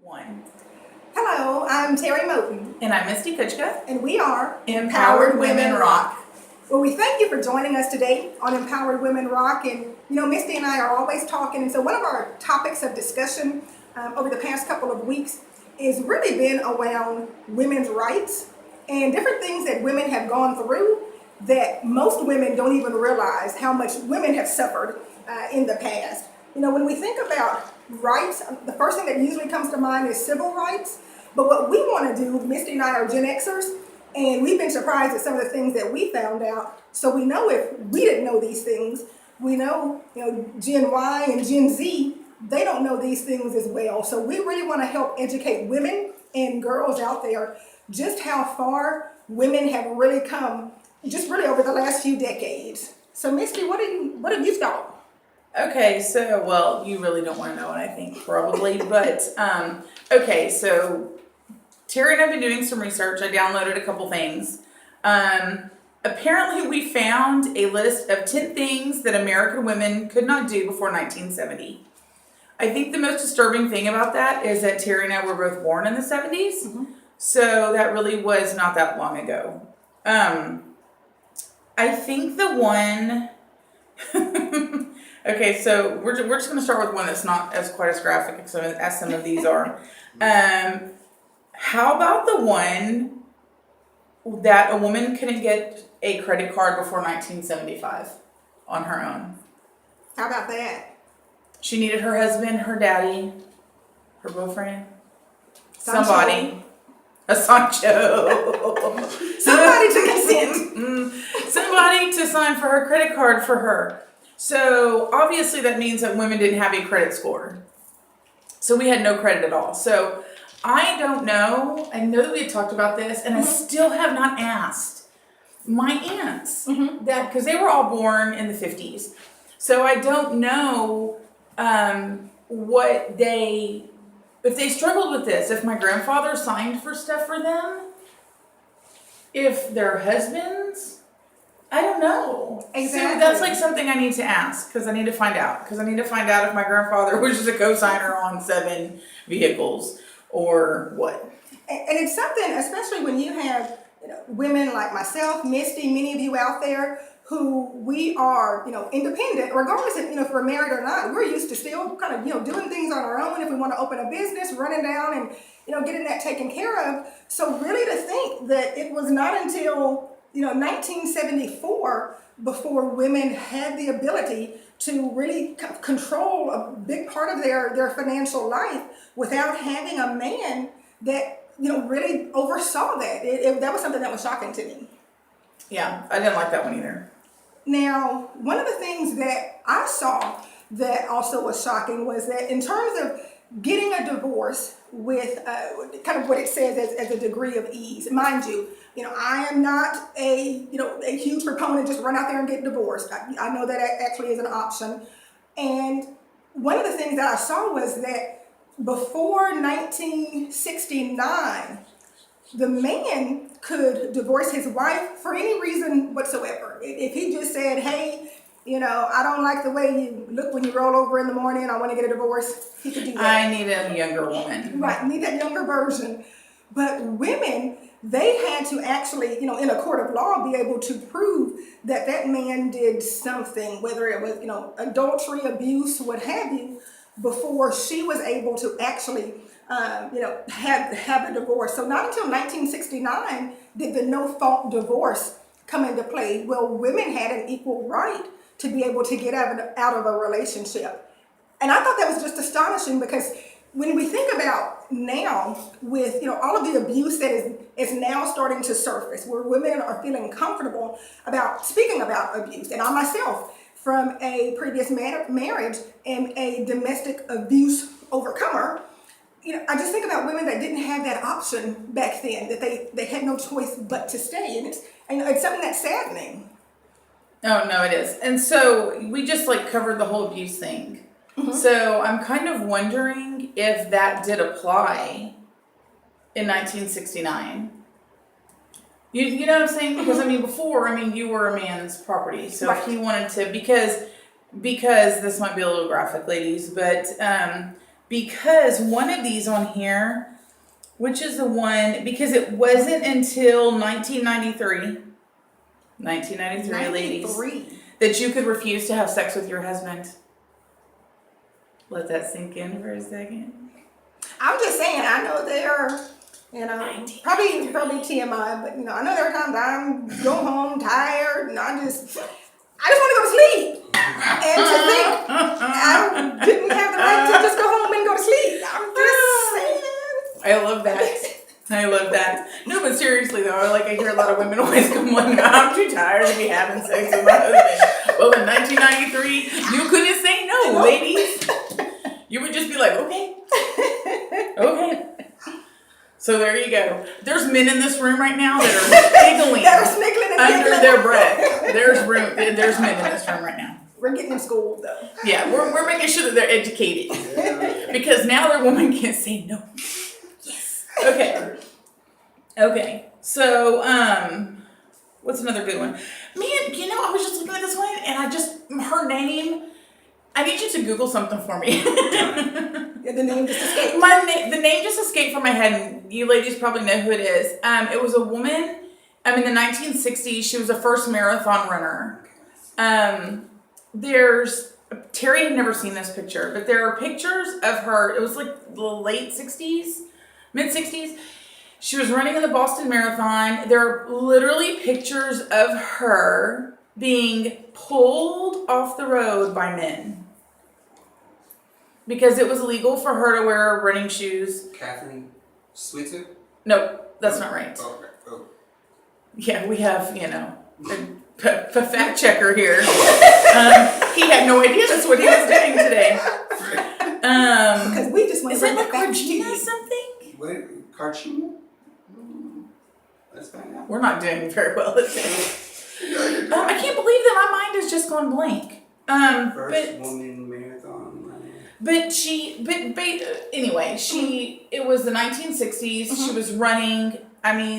One. Hello, I'm Terry Moten, And I'm Misty Kuchka. and we are Empowered Women Rock. Well, we thank you for joining us today on Empowered Women Rock. And, Misty and I are always talking. And so one of our topics of discussion over the past couple of weeks has really been around women's rights and different things that women have gone through that most women don't even realize how much women have suffered in the past. When we think about rights, the first thing that usually comes to mind is civil rights. But what we want to do, Misty and I are Gen Xers, and we've been surprised at some of the things that we found out. So we know if we didn't know these things, we know, Gen Y and Gen Z, they don't know these things as well. So we really want to help educate women and girls out there just how far women have really come, just really over the last few decades. So Misty, what have you thought? Okay, so, well, you really don't want to know what I think, probably, but, okay, so Terry and I have been doing some research. I downloaded a couple things. Apparently we found a list of 10 things that American women could not do before 1970. I think the most disturbing thing about that is that Terry and I were both born in the 70s, so that really was not that long ago. I think the one... Okay, so we're just going to start with one that's not as quite as graphic as some of these are. How about the one that a woman couldn't get a credit card before 1975 on her own? How about that? She needed her husband, her daddy, her boyfriend, Sancho. somebody, a Sancho. Somebody to consent. Somebody to sign for her credit card for her. So obviously that means that women didn't have a credit score. So we had no credit at all. So I don't know. I know that we had talked about this, and I still have not asked my aunts that, because they were all born in the 50s. So I don't know if they struggled with this, if my grandfather signed for stuff for them, if their husbands... I don't know. Exactly. So that's like something I need to ask, because I need to find out. Because I need to find out if my grandfather was just a co-signer on 7 vehicles or what. And it's something, especially when you have women like myself, Misty, many of you out there who we are, independent, regardless if we're married or not. We're used to still kind of, doing things on our own. If we want to open a business, running down and, getting that taken care of. So really to think that it was not until 1974 before women had the ability to really control a big part of their financial life without having a man that, really oversaw that. That was something that was shocking to me. Yeah, I didn't like that one either. Now, one of the things that I saw that also was shocking was that in terms of getting a divorce with kind of what it says as a degree of ease, mind you, I am not a huge proponent just run out there and get divorced. I know that actually is an option. And one of the things that I saw was that before 1969, the man could divorce his wife for any reason whatsoever. If he just said, hey, I don't like the way you look when you roll over in the morning, I want to get a divorce, he could do that. I need a younger woman. Right, need that younger version. But women, they had to actually, in a court of law, be able to prove that that man did something, whether it was, adultery, abuse, what have you, before she was able to actually, have a divorce. So not until 1969 did the no-fault divorce come into play. Well, women had an equal right to be able to get out of a relationship. And I thought that was just astonishing, because when we think about now with all of the abuse that is now starting to surface, where women are feeling comfortable about speaking about abuse, and I myself, from a previous marriage, am a domestic abuse overcomer. I just think about women that didn't have that option back then, that they had no choice but to stay, and it's something that's saddening. Oh, no, it is. And so we just covered the whole abuse thing. So I'm kind of wondering if that did apply in 1969. You know what I'm saying? Because before, you were a man's property. So if he wanted to, because this might be a little graphic, ladies, but because one of these on here, which is the one, because it wasn't until 1993, ladies, 93. that you could refuse to have sex with your husband. Let that sink in for a second. I'm just saying, I know there, probably TMI, but I know there are times I'm go home tired and I just want to go to sleep. And to think I didn't have the right to just go home and go to sleep. I'm just saying. I love that. No, but seriously though, I hear a lot of women always complain, I'm too tired to be having sex with my husband. Well, in 1993, you couldn't say no, ladies. You would just be like, okay. So there you go. There's men in this room right now that are giggling under their breath. There's men in this room right now. We're getting in school though. Yeah, we're making sure that they're educated. Because now their woman can't say no. Yes. Okay. So, what's another good one? Man, I was just looking at this one and her name, I need you to Google something for me. Yeah, the name just escaped. The name just escaped from my head, and you ladies probably know who it is. It was a woman. In the 1960s, she was the first marathon runner. Terry had never seen this picture, but there are pictures of her. It was like the late 60s, mid 60s. She was running in the Boston Marathon. There are literally pictures of her being pulled off the road by men. Because it was illegal for her to wear running shoes. Catherine Switzer? No, that's not right. Okay. Oh. Yeah, we have, a fact checker here. He had no idea that's what he was doing today. Because we just want is to it bring like back Regina something? What? Cartoon? Let's find out. We're not doing very well at this. I can't believe that my mind has just gone blank. First woman marathon runner. It was the 1960s. Mm-hmm. She was running.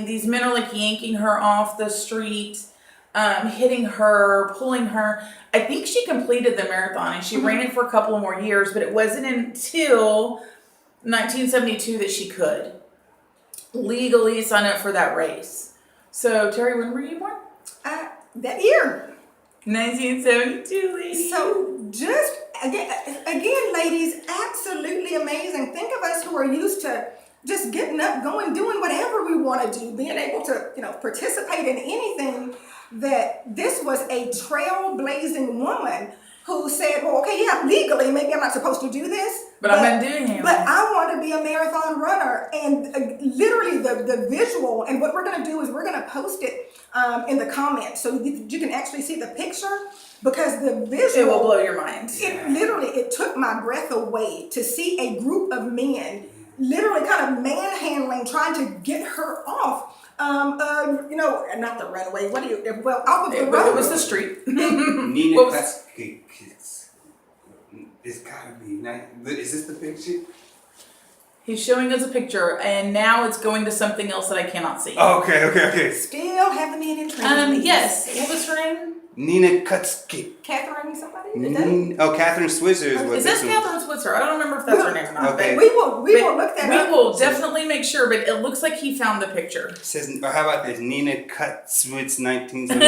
These men are yanking her off the street, hitting her, pulling her. I think she completed the marathon and she ran it for a couple of more years, but it wasn't until 1972 that she could legally sign up for that race. So, Terry, when were you born? That year. 1972, ladies. So just again, ladies, absolutely amazing. Think of us who are used to just getting up, going, doing whatever we want to do, being able to, participate in anything. That this was a trailblazing woman who said, well, okay, yeah, legally, maybe I'm not supposed to do this. But I've been doing it. But I want to be a marathon runner. And literally the visual, and what we're going to do is we're going to post it in the comments so you can actually see the picture, because the visual. It will blow your mind. It took my breath away to see a group of men literally kind of manhandling, trying to get her off. Not the runway. Off of the road. It was the street. Nina Kutskis. It's gotta be nice. Is this the picture? He's showing us a picture, and now it's going to something else that I cannot see. Okay. Still have the man in training. Yes. What was her name? Nina Kutski. Catherine somebody? Is that it? Catherine Switzer is what Is this that one. Catherine Switzer? I don't remember if that's her name or not. Okay. We will look that up. We will definitely make sure, but it looks like he found the picture. It says, or how about this? Nina Kutzwitz, 1972.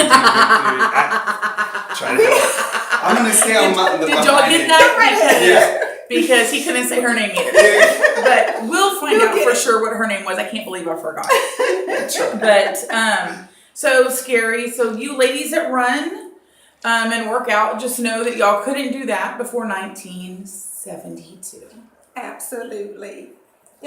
I'm going to stay on the Did y'all get that? Yeah. Because he couldn't say her name either. But we'll find out for sure what her name was. I can't believe I forgot. But, so scary. So you ladies that run and work out, just know that y'all couldn't do that before 1972. Absolutely.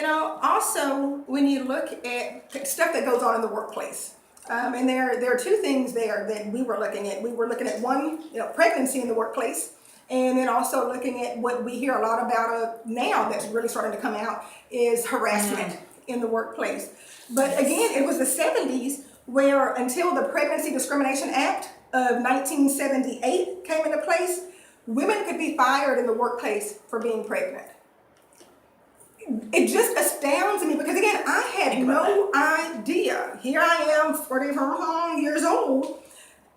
Also, when you look at stuff that goes on in the workplace, and there are two things there that we were looking at. We were looking at one, pregnancy in the workplace, and then also looking at what we hear a lot about now that's really starting to come out is harassment in the workplace. But again, it was the 70s where until the Pregnancy Discrimination Act of 1978 came into place, women could be fired in the workplace for being pregnant. It just astounds me because, again, I had no idea. Here I am, 40 years old,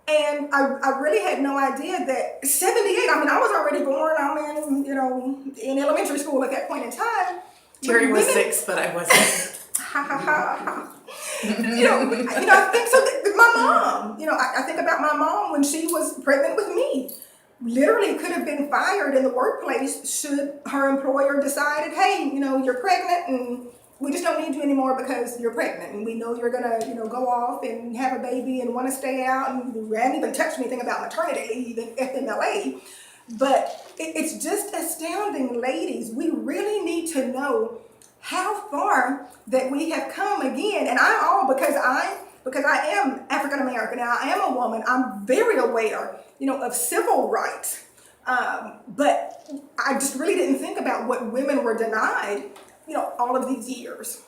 And I really had no idea that 78, I mean, I was already born. I'm in, in elementary school at that point in time. Terry was Women- 6, but I wasn't. Ha ha ha ha. I think so. My mom, I think about my mom when she was pregnant with me. Literally could have been fired in the workplace should her employer decided, hey, you're pregnant and we just don't need you anymore because you're pregnant and we know you're gonna, go off and have a baby and want to stay out, and we haven't even touched anything about maternity leave in FMLA. But it's just astounding, ladies. We really need to know how far that we have come again. And I'm all because I am African American and I am a woman. I'm very aware, of civil rights. But I just really didn't think about what women were denied, all of these years.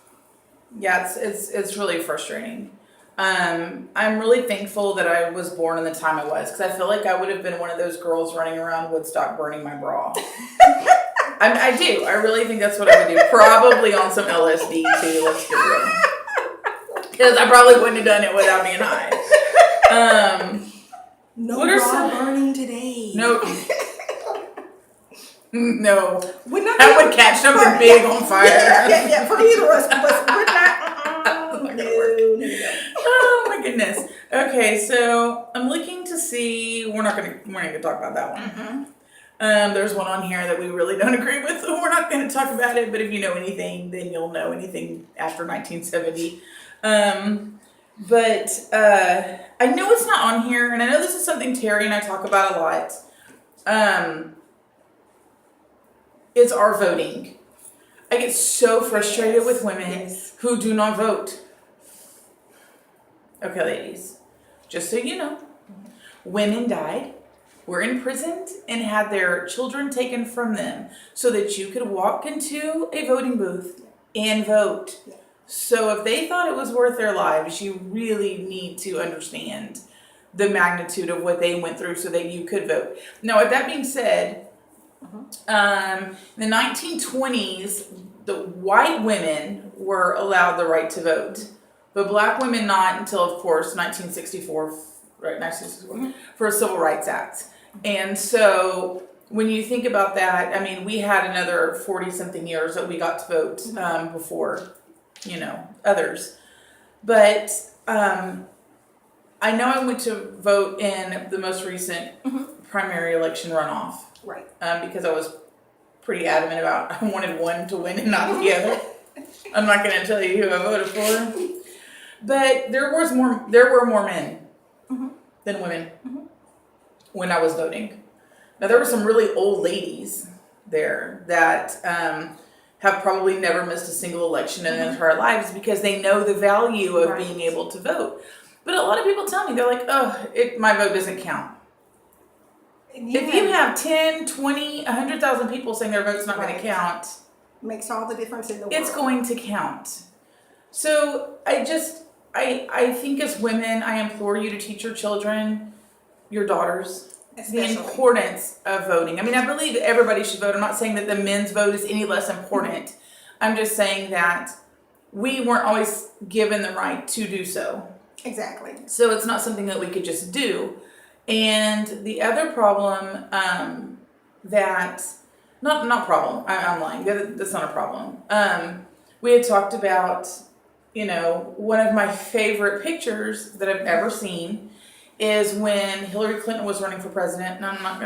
Yeah, it's really frustrating. I'm really thankful that I was born in the time I was, because I feel like I would have been one of those girls running around Woodstock burning my bra. I do. I really think that's what I would do. Probably on some LSD too. Let's get real. Because I probably wouldn't have done it without being high. No what are bra some burning today. No. No. That That would catch something big on fire. Yeah, for either of us, but we're not. No. Oh my goodness. Okay, so I'm looking to see. We're not gonna talk about that one. Mm-hmm. There's one on here that we really don't agree with, so we're not gonna talk about it. But if you know anything, then you'll know anything after 1970. But I know it's not on here, and I know this is something Terry and I talk about a lot. It's our voting. I get so frustrated with women who do not vote. Okay, ladies, just so you know, women died, were imprisoned, and had their children taken from them so that you could walk into a voting booth and vote. So if they thought it was worth their lives, you really need to understand the magnitude of what they went through so that you could vote. Now, with that being said, in the 1920s, the white women were allowed the right to vote, but black women not until, of course, 1964, right? 1964 for a Civil Rights Act. And so when you think about that, I mean, we had another 40-something years that we got to vote before, others. But I know I went to vote in the most recent primary election runoff. Right. Because I was pretty adamant about I wanted one to win and not the other. I'm not going to tell you who I voted for. But there were more men than women when I was voting. Now there were some really old ladies there that have probably never missed a single election in their entire lives because they know the value of being able to vote. But a lot of people tell me, they're like, my vote doesn't count. If you have 10, 20, 100,000 people saying their vote's not going to count, makes all the difference in the world. It's going to count. So I think as women, I implore you to teach your children, your daughters, the importance of voting. I mean, I believe everybody should vote. I'm not saying that the men's vote is any less important. I'm just saying that we weren't always given the right to do so. Exactly. So it's not something that we could just do. And the other problem I'm lying, that's not a problem. We had talked about, one of my favorite pictures that I've ever seen is when Hillary Clinton was running for president. And I'm not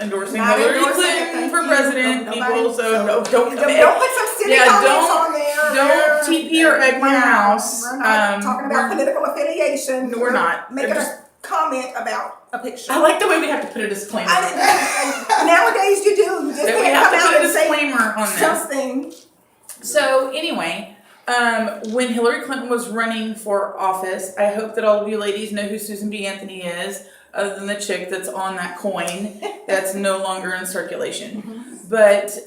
endorsing Hillary Clinton for president, people. So don't put some silly comments on there. Don't TP or egg my house. We're not talking about political affiliation. No, we're not. Making a comment about a picture. I like the way we have to put a disclaimer. Nowadays you do. You just we can't have come to out put a and say disclaimer on this. something. So anyway, when Hillary Clinton was running for office, I hope that all of you ladies know who Susan B. Anthony is, other than the chick that's on that coin that's no longer in circulation. But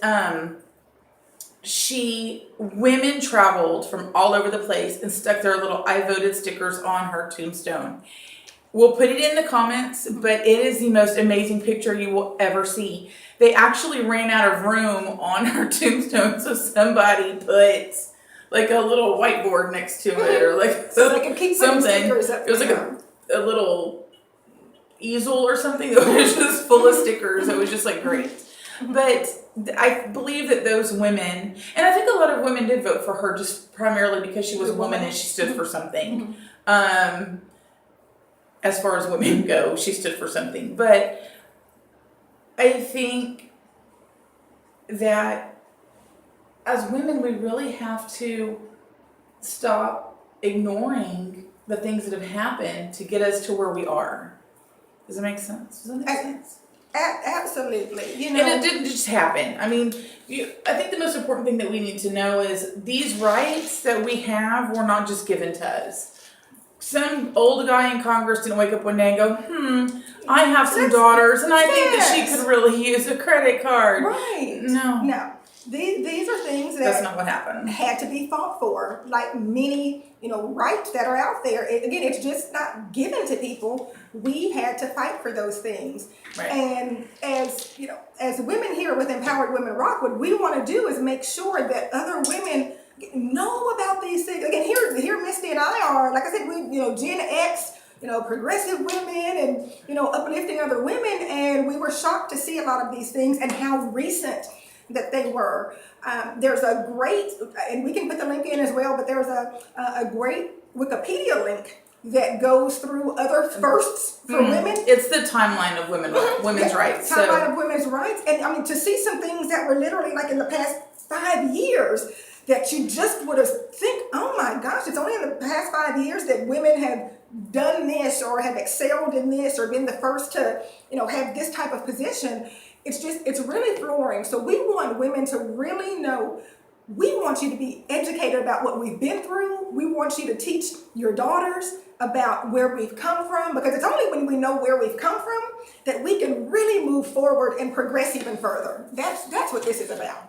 women traveled from all over the place and stuck their little "I voted" stickers on her tombstone. We'll put it in the comments, but it is the most amazing picture you will ever see. They actually ran out of room on her tombstone, so somebody put like a little whiteboard next to it, or like so they could keep something. stickers up It was like there. a little easel or something that was just full of stickers. It was just like great. But I believe that those women, and I think a lot of women did vote for her just primarily because she was a woman and she stood for something. As far as women go, she stood for something. But I think that as women, we really have to stop ignoring the things that have happened to get us to where we are. Does that make sense? Does that make sense? Absolutely. You know, And it didn't just happen. I mean, I think the most important thing that we need to know is these rights that we have were not just given to us. Some old guy in Congress didn't wake up one day and go, I have some daughters and I think that she could really use a credit card. right. No. These are things That's that not what happened. had to be fought for, like many, rights that are out there. Again, it's just not given to people. We had to fight for those things. Right. And as women here with Empowered Women Rock, what we want to do is make sure that other women know about these things. Again, here Misty and I are, like I said, we, Gen X, progressive women and, uplifting other women. And we were shocked to see a lot of these things and how recent that they were. There's a great, and we can put the link in as well, but there's a great Wikipedia link that goes through other firsts for women. It's the timeline of women's rights. Timeline of women's rights. And I mean, to see some things that were literally like in the past 5 years that you just would have think, oh my gosh, it's only in the past 5 years that women have done this or have excelled in this or been the first to, have this type of position. It's really flooring. So we want women to really know, we want you to be educated about what we've been through. We want you to teach your daughters about where we've come from, because it's only when we know where we've come from that we can really move forward and progress even further. That's what this is about.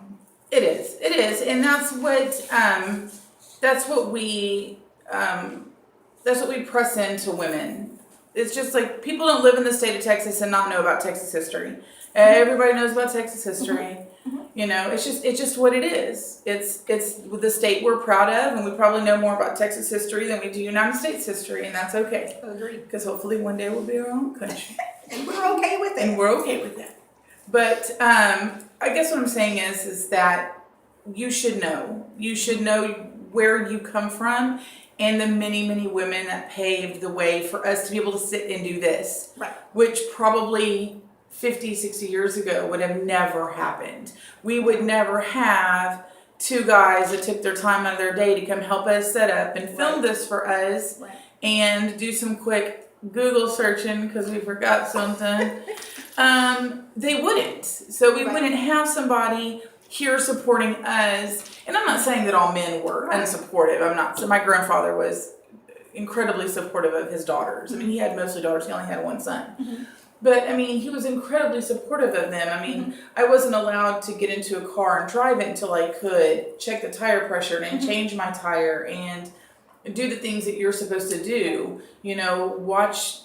It is, and that's what we press into women. It's just like people don't live in the state of Texas and not know about Texas history. Everybody knows about Texas history. It's just what it is. It's the state we're proud of, and we probably know more about Texas history than we do United States history, and that's okay. Agreed. Because hopefully one day we'll be our own country. And we're okay with it. And we're okay with that. But I guess what I'm saying is that you should know. You should know where you come from and the many, many women that paved the way for us to be able to sit and do this. Right. Which probably 50, 60 years ago would have never happened. We would never have two guys that took their time out of their day to come help us set up and film this for us and do some quick Google searching because we forgot something. They wouldn't. So we wouldn't have somebody here supporting us. And I'm not saying that all men were unsupportive. I'm not. So my grandfather was incredibly supportive of his daughters. I mean, he had mostly daughters. He only had one son. But, I mean, he was incredibly supportive of them. I mean, I wasn't allowed to get into a car and drive it until I could check the tire pressure and change my tire and do the things that you're supposed to do. Watch,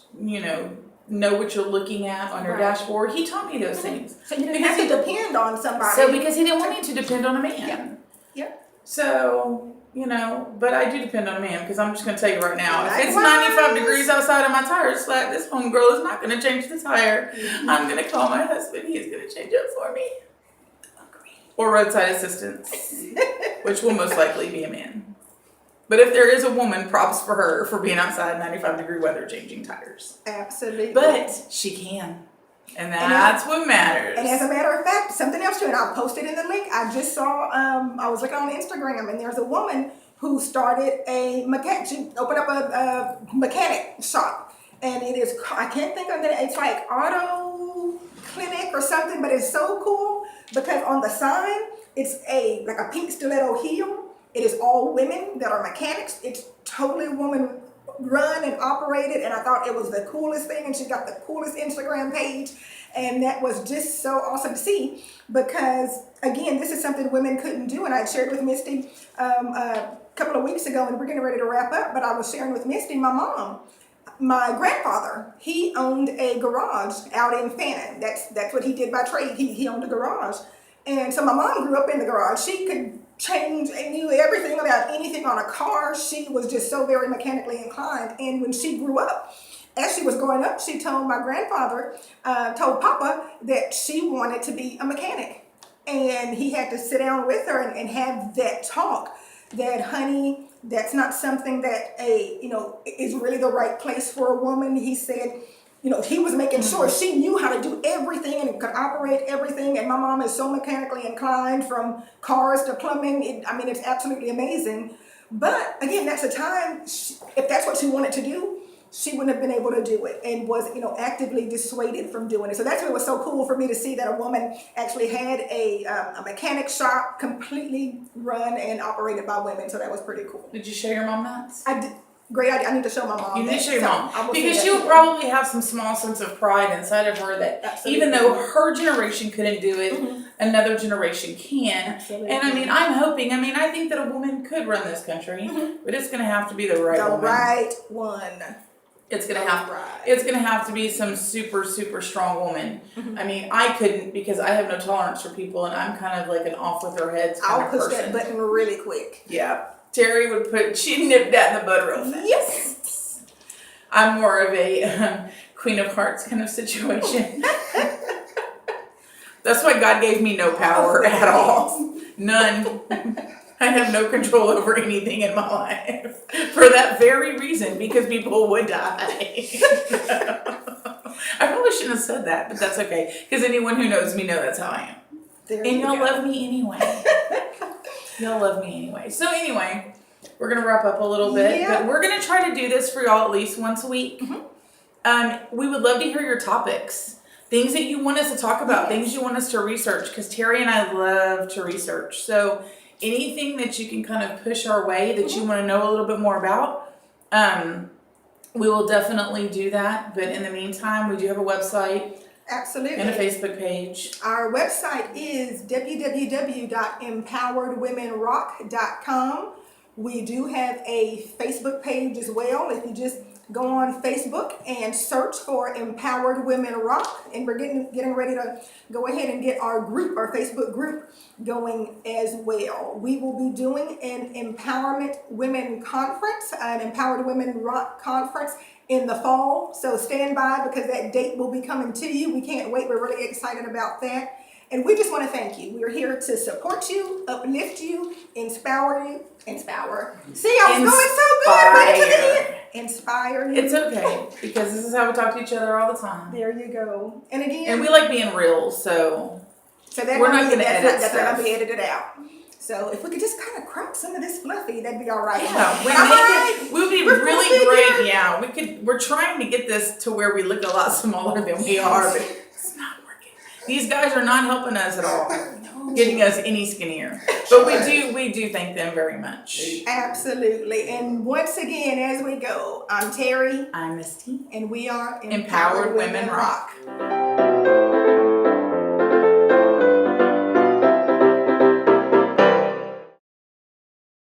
know what you're looking at on your dashboard. He taught me those things. So you didn't have to depend on somebody. So because he didn't want me to depend on a man. Yeah. So, but I do depend on a man, because I'm just going to tell you right now, if it's 95 degrees outside and my tire's flat, this homegirl is not going to change the tire. I'm going to call my husband. He's going to change it for me. Or roadside assistance, which will most likely be a man. But if there is a woman, props for her for being outside 95 degree weather changing tires. Absolutely. But she can. And that's what matters. And as a matter of fact, something else too, and I'll post it in the link. I just saw, I was looking on Instagram, and there's a woman who started a mechanic. She opened up a mechanic shop, and it is, I can't think of it. It's like Auto Clinic or something, but it's so cool because on the sign, it's like a pink stiletto heel. It is all women that are mechanics. It's totally woman run and operated, and I thought it was the coolest thing, and she got the coolest Instagram page, and that was just so awesome to see, because again, this is something women couldn't do. And I shared with Misty a couple of weeks ago, and we're getting ready to wrap up, but I was sharing with Misty, my grandfather, he owned a garage out in Fannin. That's what he did by trade. He owned a garage, and so my mom grew up in the garage. She could change and knew everything about anything on a car. She was just so very mechanically inclined. And when she grew up, as she was growing up, she told my grandfather, told Papa that she wanted to be a mechanic. And he had to sit down with her and have that talk that, honey, that's not something that is really the right place for a woman. He said, he was making sure she knew how to do everything and could operate everything. And my mom is so mechanically inclined, from cars to plumbing. It's absolutely amazing. But again, that's a time, if that's what she wanted to do, she wouldn't have been able to do it, and was, actively dissuaded from doing it. So that's what was so cool for me to see, that a woman actually had a mechanic shop completely run and operated by women. So that was pretty cool. Did you show your mom that? I did. Great idea. I need to show my mom. You need to show your So mom, I will because say she that will to her. probably have some small sense of pride inside of her that Absolutely. even though her generation couldn't do it, another generation can. Absolutely. And I'm hoping, I think that a woman could run this country, but it's going to have to be the right The woman. right one. It's going to have Right. It's going to have to be some super, super strong woman. I couldn't, because I have no tolerance for people, and I'm kind of like an off with her heads kind I'll of push person. that button really quick. Yeah. Terry she'd nip that in the bud real fast. Yes. I'm more of a Queen of Hearts kind of situation. That's why God gave me no power at all. None. I have no control over anything in my life. For that very reason, because people would die. I probably shouldn't have said that, but that's okay. Because anyone who knows me know that's how I am. There And you y'all go. love me anyway. Y'all love me anyway. So anyway, we're going to wrap up a little bit. Yeah. But we're going to try to do this for y'all at least once a week. We would love to hear your topics. Things that you want us to talk about. Things you want us to research. Because Terry and I love to research. So anything that you can kind of push our way that you want to know a little bit more about, we will definitely do that. But in the meantime, we do have a website Absolutely. and a Facebook page. Our website is www.empoweredwomenrock.com. We do have a Facebook page as well. If you just go on Facebook and search for Empowered Women Rock, and we're getting ready to go ahead and get our Facebook group going as well. We will be doing an Empowerment Women Conference, an Empowered Women Rock Conference in the fall. So stand by, because that date will be coming to you. We can't wait. We're really excited about that. And we just want to thank you. We're here to support you, uplift you, inspire you. See, I was going so good. Right to the end. Inspire you. It's okay, because this is how we talk to each other all the time. There you go. And again, And we like being real, so that we're not going to that's edit not stuff. gonna be edited out. So if we could just kind of crop some of this fluffy, that'd be all right. Yeah, we would be We're really fluffy great. here. Yeah, we're trying to get this to where we look a lot smaller than we are, but it's not working. These guys are not helping us at all, getting us any skinnier. But we do thank them very much. Absolutely. And once again, as we go, I'm Terry, I'm Misty. and we are Empowered Women Rock.